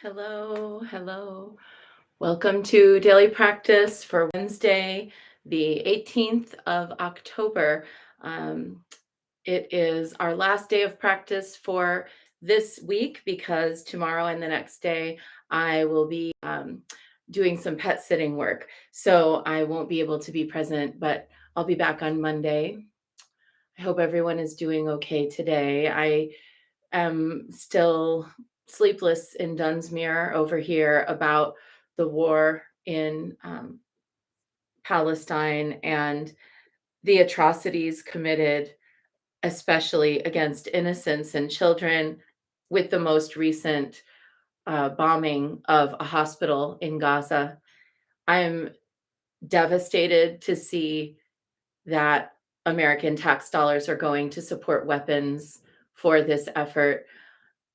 Hello, hello. Welcome to Daily Practice for Wednesday, the 18th of October. Um, it is our last day of practice for this week because tomorrow and the next day I will be doing some pet sitting work. So I won't be able to be present, but I'll be back on Monday. I hope everyone is doing okay today. I am still sleepless in Dunsmuir over here about the war in Palestine and the atrocities committed, especially against innocents and children, with the most recent bombing of a hospital in Gaza. I am devastated to see that American tax dollars are going to support weapons for this effort.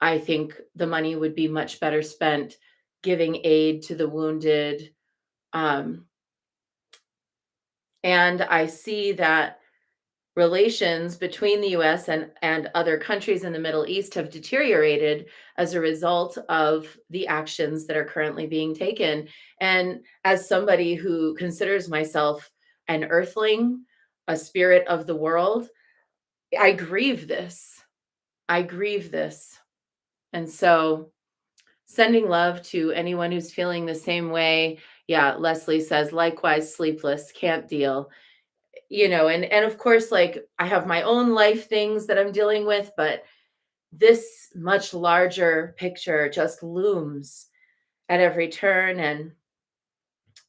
I think the money would be much better spent giving aid to the wounded. Um, and I see that relations between the US and other countries in the Middle East have deteriorated as a result of the actions that are currently being taken. And as somebody who considers myself an earthling, a spirit of the world, I grieve this. I grieve this. And so sending love to anyone who's feeling the same way. Yeah, Leslie says, likewise, sleepless, can't deal. And of course, like I have my own life things that I'm dealing with, but this much larger picture just looms at every turn. And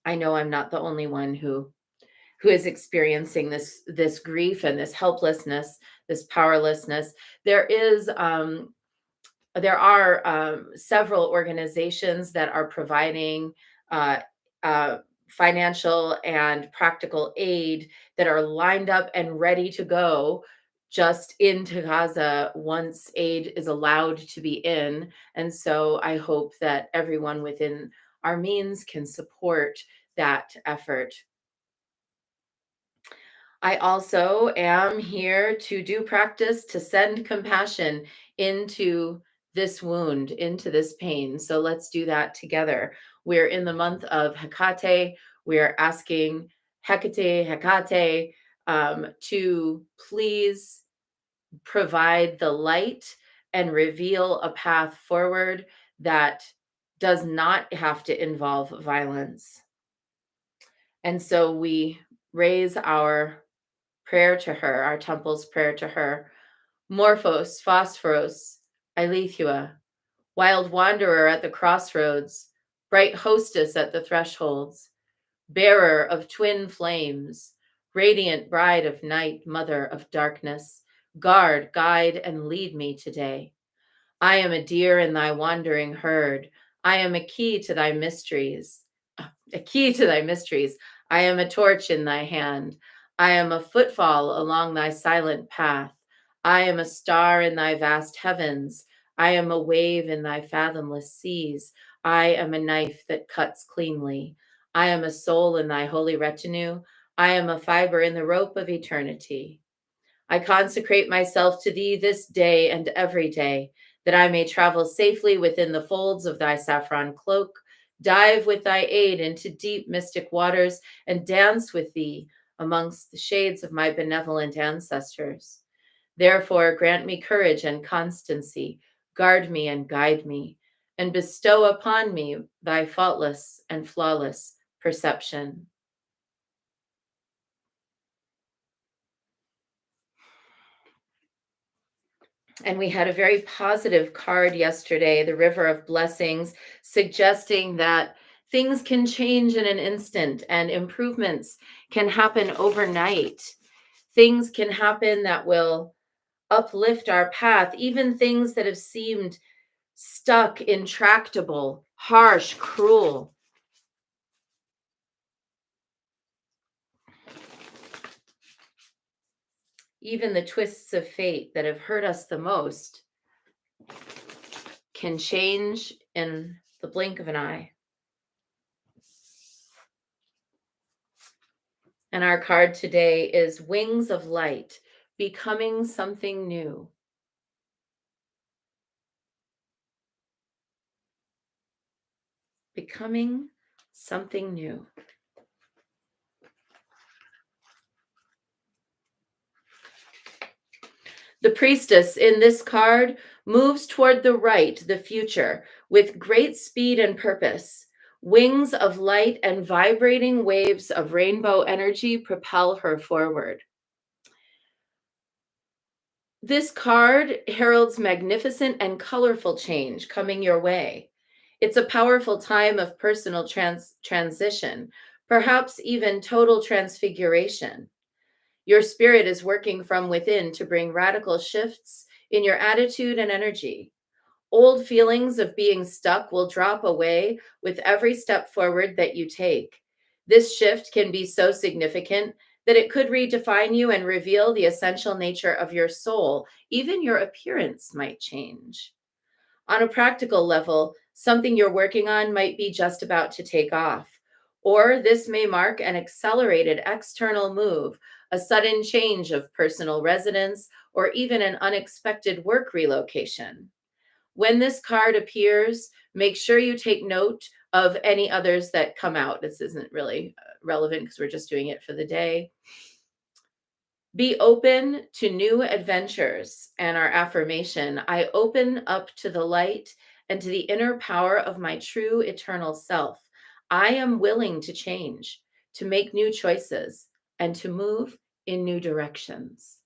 I know I'm not the only one who is experiencing this grief and this helplessness, this powerlessness. There are several organizations that are providing uh, uh, financial and practical aid that are lined up and ready to go just into Gaza once aid is allowed to be in. And so I hope that everyone within our means can support that effort. I also am here to do practice to send compassion into this wound, into this pain. So let's do that together. We're in the month of Hecate. We're asking Hecate, to please provide the light and reveal a path forward that does not have to involve violence. And so we raise our prayer to her, our temple's prayer to her. Morphos, Phosphoros, Ilethua, wild wanderer at the crossroads, bright hostess at the thresholds, bearer of twin flames, radiant bride of night, mother of darkness, guard, guide, and lead me today. I am a deer in thy wandering herd. I am a key to thy mysteries. A key to thy mysteries. I am a torch in thy hand. I am a footfall along thy silent path. I am a star in thy vast heavens. I am a wave in thy fathomless seas. I am a knife that cuts cleanly. I am a soul in thy holy retinue. I am a fiber in the rope of eternity. I consecrate myself to thee this day and every day, that I may travel safely within the folds of thy saffron cloak, dive with thy aid into deep mystic waters, and dance with thee amongst the shades of my benevolent ancestors. Therefore, grant me courage and constancy, guard me and guide me, and bestow upon me thy faultless and flawless perception. And we had a very positive card yesterday, the River of Blessings, suggesting that things can change in an instant and improvements can happen overnight. Things can happen that will uplift our path, even things that have seemed stuck, intractable, harsh, cruel. Even the twists of fate that have hurt us the most can change in the blink of an eye. And our card today is Wings of Light, becoming something new. becoming something new. The priestess in this card moves toward the right, the future, with great speed and purpose. Wings of light and vibrating waves of rainbow energy propel her forward. This card heralds magnificent and colorful change coming your way. It's a powerful time of personal transition, perhaps even total transfiguration. Your spirit is working from within to bring radical shifts in your attitude and energy. Old feelings of being stuck will drop away with every step forward that you take. This shift can be so significant that it could redefine you and reveal the essential nature of your soul. Even your appearance might change. On a practical level, something you're working on might be just about to take off. Or this may mark an accelerated external move, a sudden change of personal residence, or even an unexpected work relocation. When this card appears, make sure you take note of any others that come out. This isn't really relevant because we're just doing it for the day. Be open to new adventures. And our affirmation, I open up to the light and to the inner power of my true eternal self. I am willing to change, to make new choices, and to move in new directions.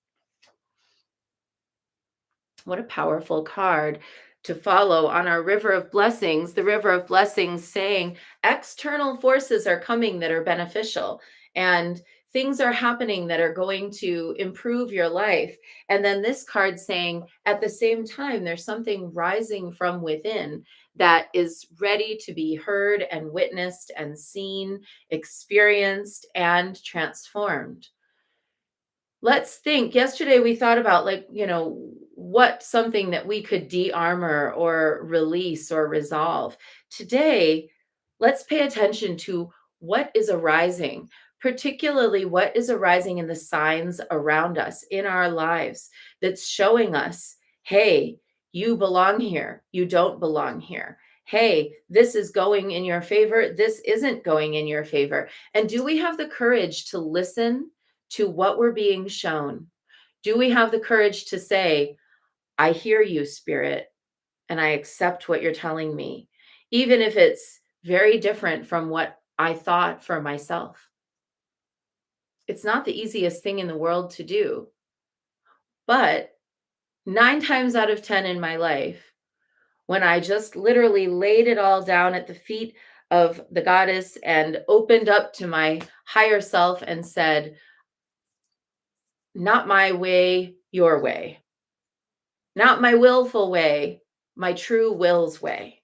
What a powerful card to follow on our river of blessings. The river of blessings saying external forces are coming that are beneficial and things are happening that are going to improve your life. And then this card saying at the same time, there's something rising from within that is ready to be heard and witnessed and seen, experienced, and transformed. Let's think. Yesterday we thought about what something that we could de-armor or release or resolve. Today, let's pay attention to what is arising, particularly what is arising in the signs around us in our lives that's showing us, hey, you belong here. You don't belong here. Hey, this is going in your favor. This isn't going in your favor. And do we have the courage to listen to what we're being shown? Do we have the courage to say, I hear you, Spirit, and I accept what you're telling me, even if it's very different from what I thought for myself? It's not the easiest thing in the world to do, but 9 times out of 10 in my life, when I just literally laid it all down at the feet of the goddess and opened up to my higher self and said, not my way, your way. Not my willful way, my true will's way.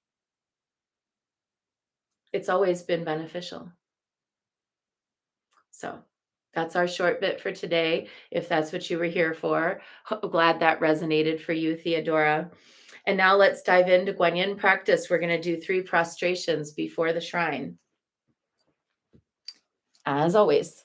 It's always been beneficial. So that's our short bit for today, if that's what you were here for. Glad that resonated for you, Theodora. And now let's dive into Guanyin practice. We're going to do 3 prostrations before the shrine. As always.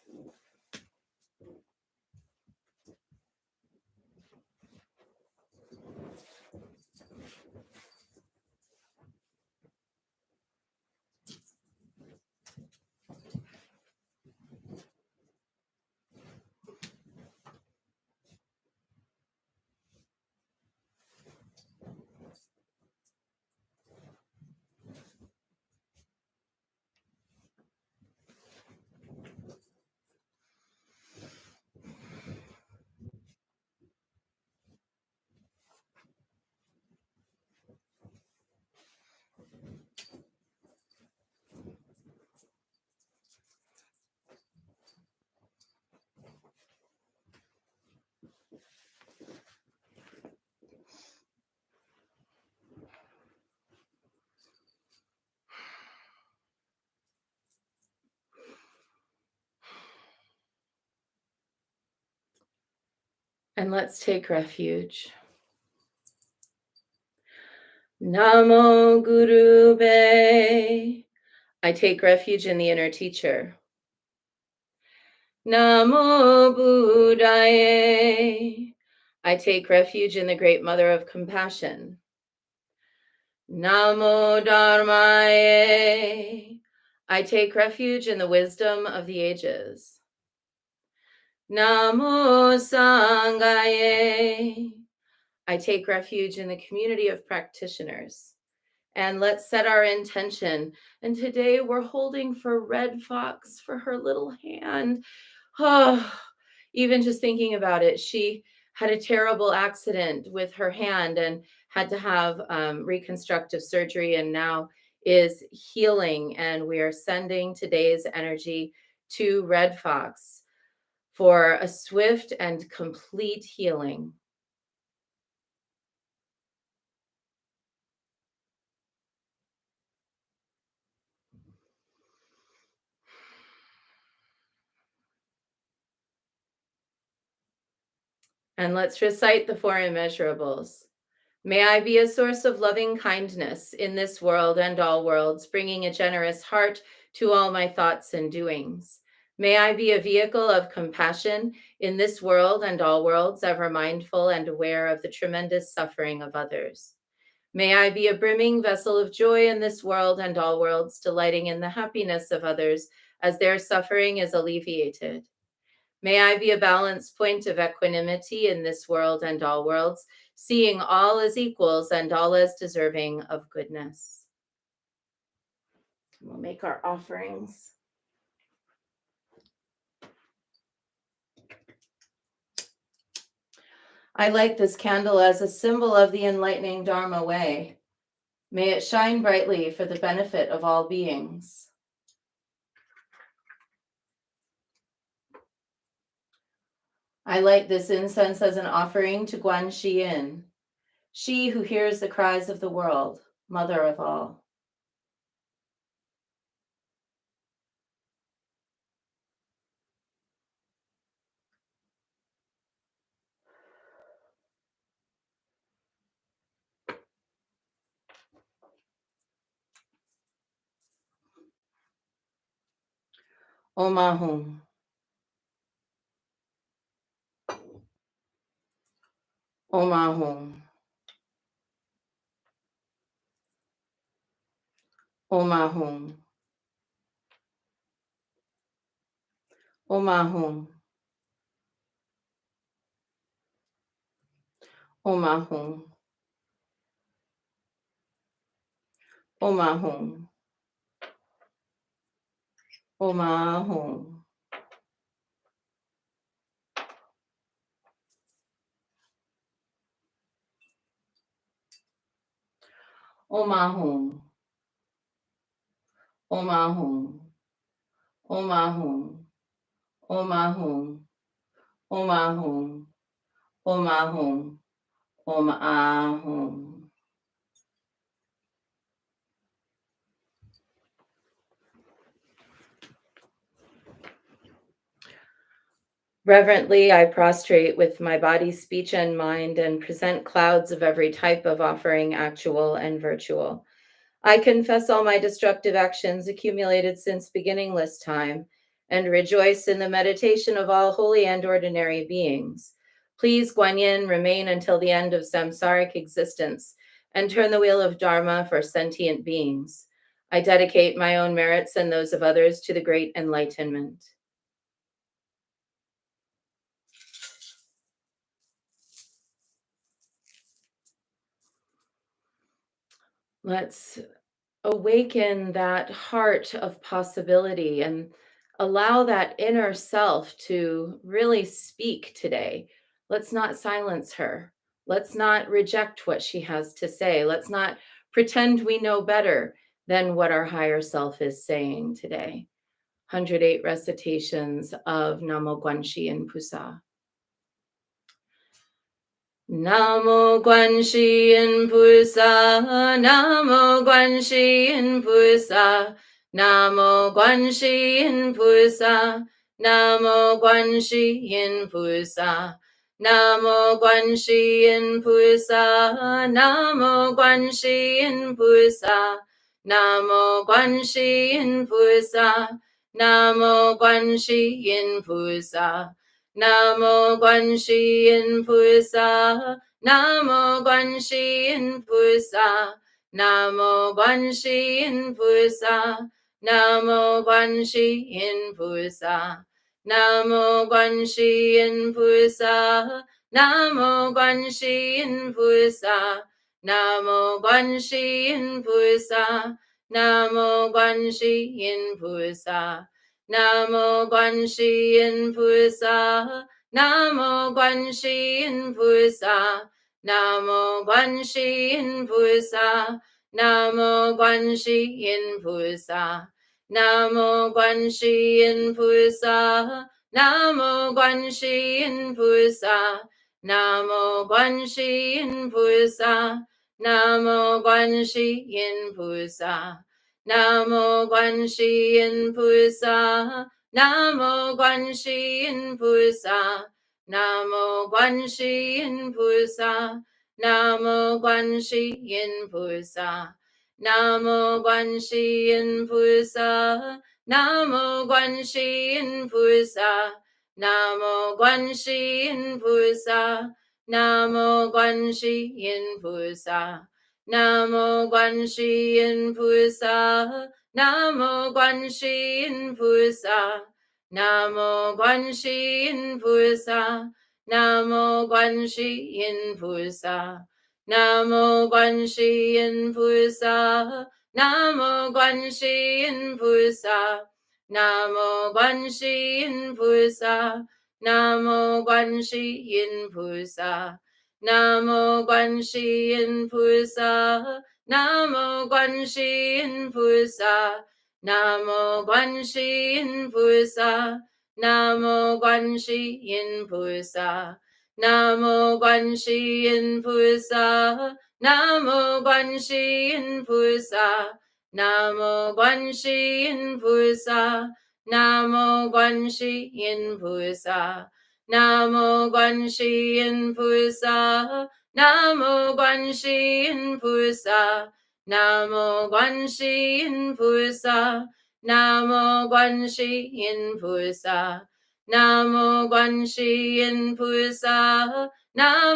And let's take refuge. Namo Guru Be. I take refuge in the inner teacher. Namo Buddhaye. I take refuge in the great mother of compassion. Namo Dharmaye. I take refuge in the wisdom of the ages. Namo Sanghaye. I take refuge in the community of practitioners. And let's set our intention. And today we're holding for Red Fox for her little hand. Oh, even just thinking about it, she had a terrible accident with her hand and had to have reconstructive surgery and now is healing. And we are sending today's energy to Red Fox for a swift and complete healing. And let's recite the four immeasurables. May I be a source of loving kindness in this world and all worlds, bringing a generous heart to all my thoughts and doings. May I be a vehicle of compassion in this world and all worlds, ever mindful and aware of the tremendous suffering of others. May I be a brimming vessel of joy in this world and all worlds, delighting in the happiness of others as their suffering is alleviated. May I be a balanced point of equanimity in this world and all worlds, seeing all as equals and all as deserving of goodness. We'll make our offerings. I light this candle as a symbol of the enlightening Dharma way. May it shine brightly for the benefit of all beings. I light this incense as an offering to Guan Shi Yin, she who hears the cries of the world, mother of all. Om Ahum. Om Ahum. Om Ahum. Om Ahum. Om Ahum. Om Ahum. Om Ahum. Om Ahum. Om Ahum. Om Ahum. Om Ahum. Om Ahum. Om Ahum. Om Ahum. Reverently, I prostrate with my body, speech, and mind and present clouds of every type of offering, actual and virtual. I confess all my destructive actions accumulated since beginningless time and rejoice in the meditation of all holy and ordinary beings. Please, Guanyin, remain until the end of samsaric existence and turn the wheel of Dharma for sentient beings. I dedicate my own merits and those of others to the great enlightenment. Let's awaken that heart of possibility and allow that inner self to really speak today. Let's not silence her. Let's not reject what she has to say. Let's not pretend we know better than what our higher self is saying today. 108 recitations of Namo Guanxi Yin Pusa. Namo Guanxi Yin Pusa, Namo Guanxi Yin Pusa, Namo Guanxi Yin Pusa, Namo Guanxi Yin Pusa, Namo Guanxi Yin Pusa, Namo Guanxi Yin Pusa, Namo Guanxi Yin Pusa, Namo Guanxi Yin Pusa. Namo Guanxi Yin Pusa, Namo Guanxi Yin Pusa, 南无观世音菩萨，南无观世音菩萨，南无观世音菩萨，南无观世音菩萨，南无观世音菩萨，南无观世音菩萨，南无观世音菩萨，南无观世音菩萨。南无观世音菩萨，南无观世音菩萨，南无观世音菩萨，南无观世音菩萨，南无观世音菩萨，南无观世音菩萨，南无观世音菩萨，南无观世音菩萨。南无观世音菩萨，南无观世音菩萨，南无观世音菩萨，南无观世音菩萨，南无观世音菩萨，南无观世音菩萨，南无观世音菩萨，南无观世音菩萨。南无观世音菩萨，南无观世音菩萨，南无观世音菩萨，南无观世音菩萨，南无观世音菩萨，南无观世音菩萨，南无观世音菩萨，南无观世音菩萨。南无观世音菩萨，南无观世音菩萨，南无观世音菩萨，南无观世音菩萨，南无观世音菩萨，南无观世音菩萨，南无观世音菩萨，南无观世音菩萨。南无观世音菩萨，南无观世音菩萨，南无观世音菩萨，南无观世音菩萨，南无观世音菩萨，南无观世音菩萨，南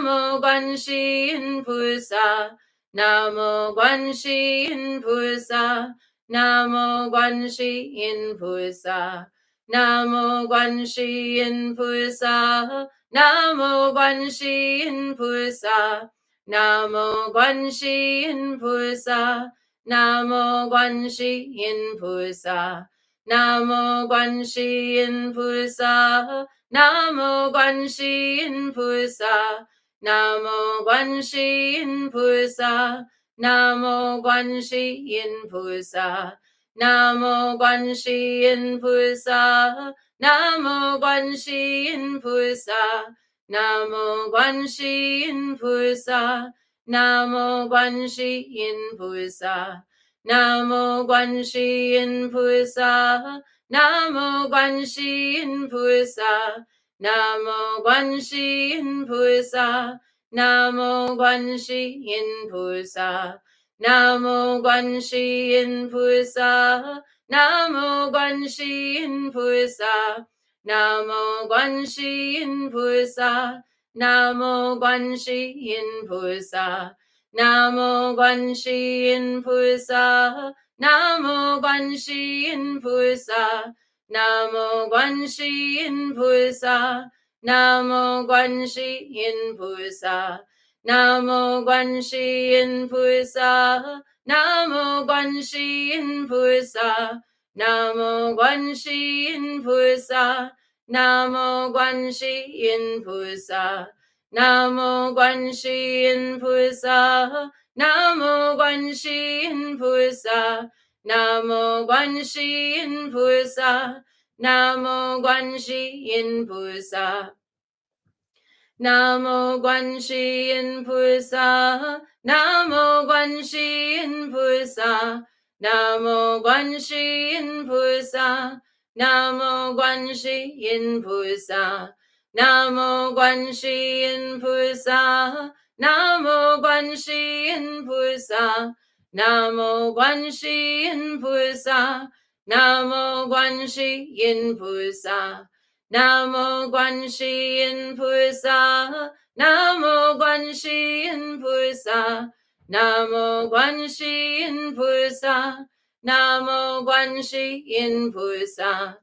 无观世音菩萨，南无观世音菩萨。南无观世音菩萨，南无观世音菩萨，南无观世音菩萨，南无观世音菩萨，南无观世音菩萨，南无观世音菩萨，南无观世音菩萨，南无观世音菩萨。南无观世音菩萨，南无观世音菩萨，南无观世音菩萨，南无观世音菩萨，南无观世音菩萨，南无观世音菩萨，南无观世音菩萨，南无观世音菩萨。南无观世音菩萨，南无观世音菩萨，南无观世音菩萨，南无观世音菩萨，南无观世音菩萨，南无观世音菩萨，南无观世音菩萨，南无观世音菩萨。南无观世音菩萨，南无观世音菩萨，南无观世音菩萨，南无观世音菩萨，南无观世音菩萨，南无观世音菩萨。南无观世音菩萨，南无观世音菩萨。南无观世音菩萨，南无观世音菩萨，南无观世音菩萨，南无观世音菩萨，南无观世音菩萨，南无观世音菩萨，南无观世音菩萨，南无观世音菩萨。Namo Guanxi Yin Pusa, Namo Guanxi Yin Pusa,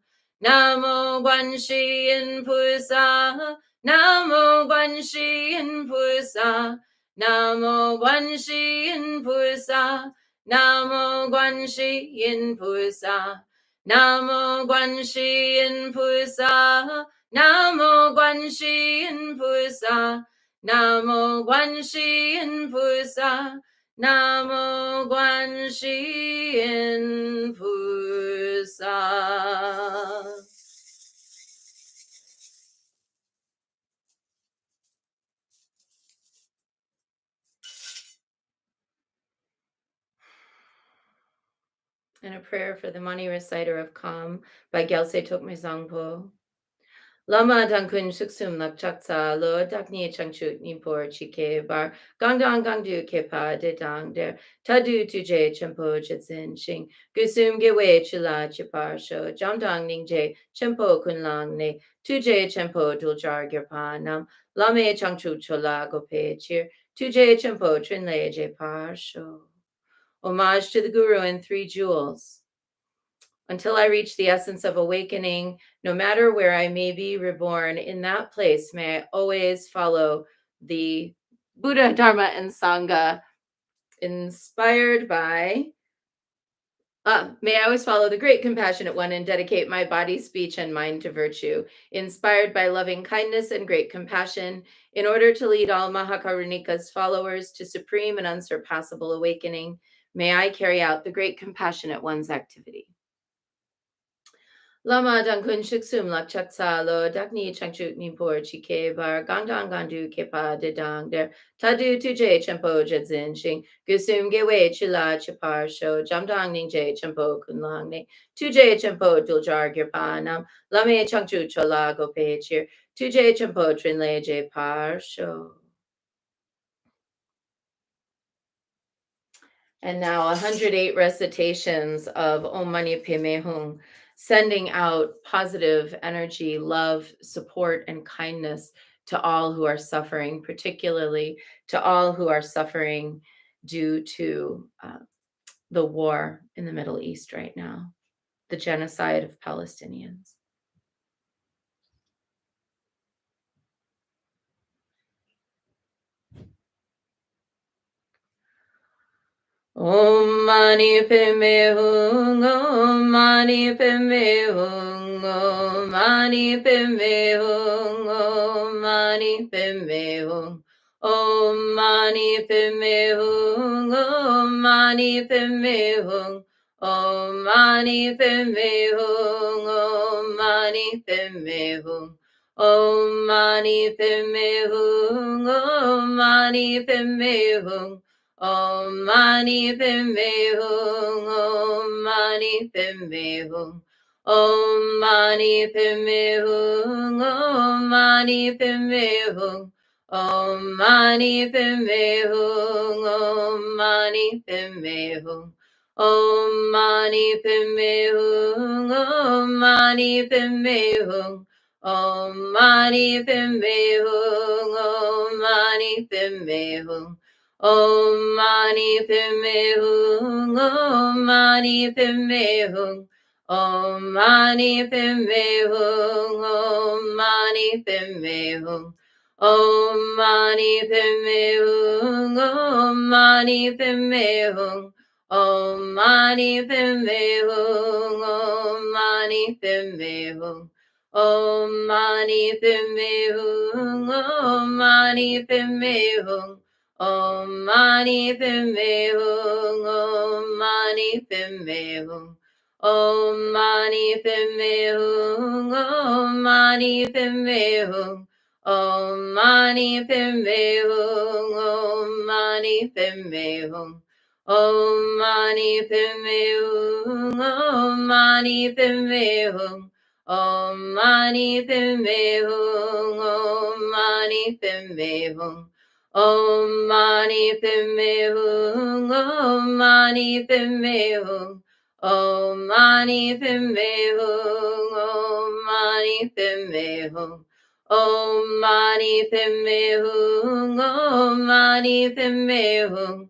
Namo Guanxi Yin Pusa, Namo Guanxi Yin Pusa, Namo Guanxi Yin Pusa, Namo Guanxi Yin Pusa, Namo Guanxi Yin Pusa, Namo Guanxi Yin Pusa, Namo Guanxi Yin Pusa, Namo Guanxi Yin Pusa. And a prayer for the money reciter of Calm by Gyaltse Tokme Sangpo. Lama Dankun Suksum Lakchaksa Lo Dakni Changchut Nimpor Chike Bar Gangdang Gangdu Kepa De Dang Der Tadu Tuje Chempo Jitsin Shing Gusum Gewe Chila Chipar Sho Jamdang Ningje Chempo Kunlang Ne Tuje Chempo Duljar Girpa Nam Lame Changchu Chola Gope Chir Tuje Chempo Trinle Je Par Sho. Homage to the Guru in Three Jewels. Until I reach the essence of awakening, no matter where I may be reborn, in that place, may I always follow the Buddha, Dharma, and Sangha, inspired by. May I always follow the great compassionate one and dedicate my body, speech, and mind to virtue, inspired by loving kindness and great compassion, in order to lead all Mahakarunika's followers to supreme and unsurpassable awakening. May I carry out the great compassionate one's activity. Lama Dankun Shiksum Lakchaksa Lo Dakni Changchut Nimpor Chike Bar Gangdang Gandu Kepa De Dang Der Tadu Tuje Chempo Jedzin Shing Gusum Gewe Chila Chipar Sho Jamdang Ningje Chempo Kunlang Ne Tuje Chempo Duljar Girpanam Lame Changchu Chola Gope Chir Tuje Chempo Trinle Je Par Sho. And now 108 recitations of Om Mani Padme Hum, sending out positive energy, love, support, and kindness to all who are suffering, particularly to all who are suffering due to the war in the Middle East right now, the genocide of Palestinians. Om Mani Padme Hum, Om Mani Padme Hum, Om Mani Padme Hum, Om Mani Padme Hum, Om Mani Padme Hum, Om Mani Padme Hum, Om Mani Padme Hum, Om Mani Padme Hum, Om Mani Padme Hum, Om Mani Padme Hum. Om Mani Padme Hum, Om Mani Padme Hum, Om Mani Padme Hum, Om Mani Padme Hum, Om Mani Padme Hum, Om Mani Padme Hum, Om Mani Padme Hum, Om Mani Padme Hum, Om Mani Padme Hum, Om Mani Padme Hum. Om Mani Padme Hum, Om Mani Padme Hum, Om Mani Padme Hum, Om Mani Padme Hum, Om Mani Padme Hum, Om Mani Padme Hum, Om Mani Padme Hum, Om Mani Padme Hum, Om Mani Padme Hum, Om Mani Padme Hum. Om Mani Padme Hum, Om Mani Padme Hum, Om Mani Padme Hum, Om Mani Padme Hum, Om Mani Padme Hum, Om Mani Padme Hum, Om Mani Padme Hum, Om Mani Padme Hum, Om Mani Padme Hum, Om Mani Padme Hum. Om Mani Padme Hum, Om Mani Padme Hum, Om Mani Padme Hum, Om Mani Padme Hum, Om Mani Padme Hum, Om Mani Padme Hum,